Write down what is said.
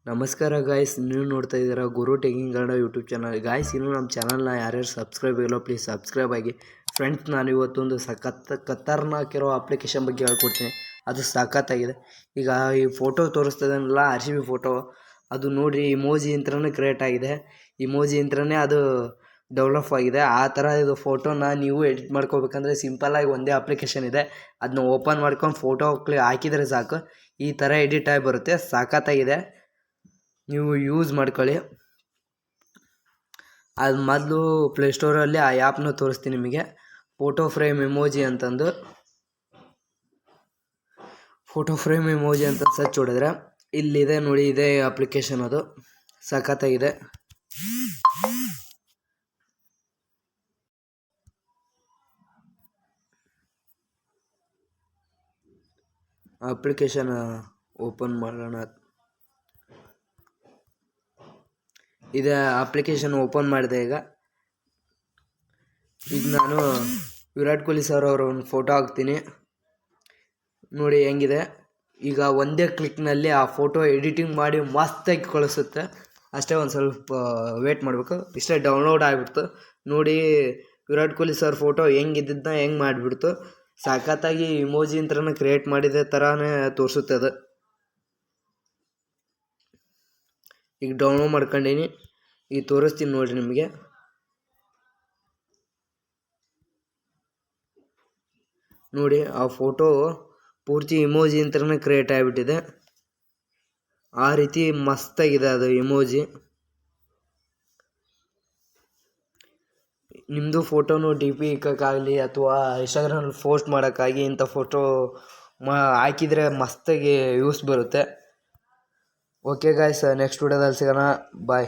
ನಮಸ್ಕಾರ ಗಾಯ್ಸ್, ನೀವು ನೋಡ್ತಾ ಇದ್ದೀರಾ ಗುರು ಟೆಕಿಂಗ್ ಕನ್ನಡ ಯೂಟ್ಯೂಬ್ ಚಾನಲ್. ಗಾಯ್ಸ್, ಇನ್ನೂ ನಮ್ಮ ಚಾನಲ್ನ ಯಾರ್ಯಾರು ಸಬ್ಸ್ಕ್ರೈಬ್ ಆಗಿಲ್ಲ ಪ್ಲೀಸ್ ಸಬ್ಸ್ಕ್ರೈಬ್ ಆಗಿ. ಫ್ರೆಂಡ್ಸ್, ನಾನು ಇವತ್ತೊಂದು ಖತರ್ನಾಕಿರೋ ಅಪ್ಲಿಕೇಶನ್ ಬಗ್ಗೆ ಹೇಳ್ಕೊಡ್ತೀನಿ. ಅದು ಸಖತ್ತಾಗಿದೆ. ಈಗ ಈ ಫೋಟೋ ತೋರಿಸ್ತದಲ್ಲ, RCB ಫೋಟೋ, ಅದು ನೋಡಿ ಇಮೋಜಿ ಯಂತ್ರನೇ ಕ್ರಿಯೇಟ್ ಆಗಿದೆ. ಇಮೋಜಿ ಯಂತ್ರನೇ ಅದು ಡೆವಲಪ್ ಆಗಿದೆ. ಆ ಥರ ಇದು ಫೋಟೋನ ನೀವು ಎಡಿಟ್ ಮಾಡ್ಕೋಬೇಕಂದ್ರೆ ಸಿಂಪಲ್ಲಾಗಿ ಒಂದೇ ಅಪ್ಲಿಕೇಶನ್ ಇದೆ. ಅದನ್ನ ಓಪನ್ ಮಾಡ್ಕೊಂಡು ಫೋಟೋ ಹಾಕಿದರೆ ಸಾಕು, ಈ ಥರ ಎಡಿಟ್ ಆಗಿ ಬರುತ್ತೆ. ಸಖತ್ತಾಗಿದೆ, ನೀವು ಯೂಸ್ ಮಾಡ್ಕೊಳ್ಳಿ. ಅದು ಮೊದಲು ಪ್ಲೇಸ್ಟೋರಲ್ಲಿ ಆ ಆ್ಯಪ್ನ ತೋರಿಸ್ತೀನಿ ನಿಮಗೆ. ಫೋಟೋ ಫ್ರೇಮ್ ಇಮೋಜಿ ಅಂತಂದು ಸರ್ಚ್ ಹೊಡೆದ್ರೆ ಇಲ್ಲಿದೆ ನೋಡಿ, ಇದೇ ಅಪ್ಲಿಕೇಶನ್. ಅದು ಸಖತ್ತಾಗಿದೆ. ಅಪ್ಲಿಕೇಶನ್ ಓಪನ್ ಮಾಡೋಣ. ಇದೆ ಅಪ್ಲಿಕೇಶನ್ ಓಪನ್ ಮಾಡಿದೆ. ಈಗ ನಾನು ವಿರಾಟ್ ಕೊಹ್ಲಿ ಸರ್ ಅವರ ಒಂದು ಫೋಟೋ ಹಾಕ್ತೀನಿ ನೋಡಿ ಹೆಂಗಿದೆ. ಈಗ ಒಂದೇ ಕ್ಲಿಕ್ನಲ್ಲಿ ಆ ಫೋಟೋ ಎಡಿಟಿಂಗ್ ಮಾಡಿ ಮಸ್ತಾಗಿ ಕಳಿಸುತ್ತೆ. ಅಷ್ಟೇ, ಒಂದು ಸ್ವಲ್ಪ ವೇಟ್ ಮಾಡಬೇಕು. ಇಷ್ಟೇ, ಡೌನ್ಲೋಡ್ ಆಗಿಬಿಡ್ತು ನೋಡಿ. ವಿರಾಟ್ ಕೊಹ್ಲಿ ಸರ್ ಫೋಟೋ ಹೆಂಗಿದ್ದನ್ನ ಹೆಂಗೆ ಮಾಡಿಬಿಡ್ತು. ಸಖತ್ತಾಗಿ ಇಮೋಜಿ ಯಂತ್ರನ ಕ್ರಿಯೇಟ್ ಮಾಡಿದ ಥರನೇ ತೋರಿಸುತ್ತೆ ಅದು. ಈಗ ಡೌನ್ಲೋಡ್ ಮಾಡ್ಕೊಂಡೀನಿ, ಈಗ ತೋರಿಸ್ತೀನಿ ನೋಡಿರಿ ನಿಮಗೆ. ನೋಡಿ, ಆ ಫೋಟೋ ಪೂರ್ತಿ ಇಮೋಜಿ ಯಂತ್ರನೇ ಕ್ರಿಯೇಟ್ ಆಗಿಬಿಟ್ಟಿದೆ. ಆ ರೀತಿ ಮಸ್ತಾಗಿದೆ ಅದು ಇಮೋಜಿ. ನಿಮ್ಮದು ಫೋಟೋನು DP ಇಕ್ಕೋಕ್ಕಾಗಲಿ ಅಥವಾ ಇನ್ಸ್ಟಾಗ್ರಾಮಲ್ಲಿ ಪೋಸ್ಟ್ ಮಾಡೋಕ್ಕಾಗಿ ಇಂಥ ಫೋಟೋ ಹಾಕಿದರೆ ಮಸ್ತಾಗಿ ಯೂಸ್ ಬರುತ್ತೆ. ಓಕೆ ಗಾಯ್ಸ್, ನೆಕ್ಸ್ಟ್ ವಿಡಿಯೋದಲ್ಲಿ ಸಿಗೋಣ. ಬಾಯ್.